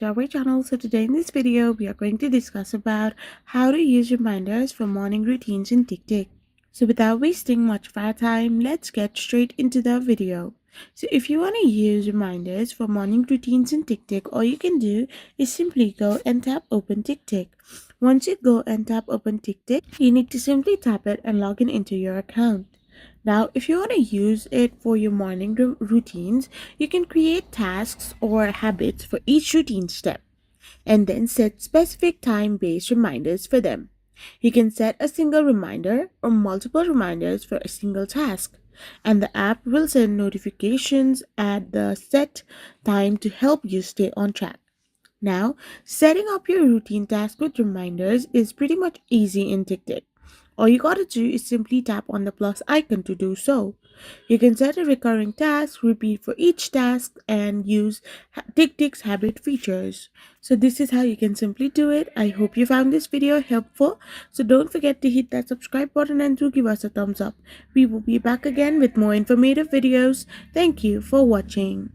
To our channel. So today in this video we are going to discuss about how to use reminders for morning routines in TickTick. So without wasting much of our time, let's get straight into the video. So if you want to use reminders for morning routines in TickTick, all you can do is simply go and tap open TickTick. Once you go and tap open TickTick, you need to simply tap it and log in into your account. Now, if you want to use it for your morning routines, you can create tasks or habits for each routine step and then set specific time based reminders for them. You can set a single reminder or multiple reminders for a single task, and the app will send notifications at the set time to help you stay on track. Now, setting up your routine task with reminders is pretty much easy in TickTick. All you gotta do is simply tap on the plus icon to do so. You can set a recurring task, repeat for each task, and use TickTick's habit features. So this is how you can simply do it. I hope you found this video helpful. So don't forget to hit that subscribe button and to give us a thumbs up. We will be back again with more informative videos. Thank you for watching.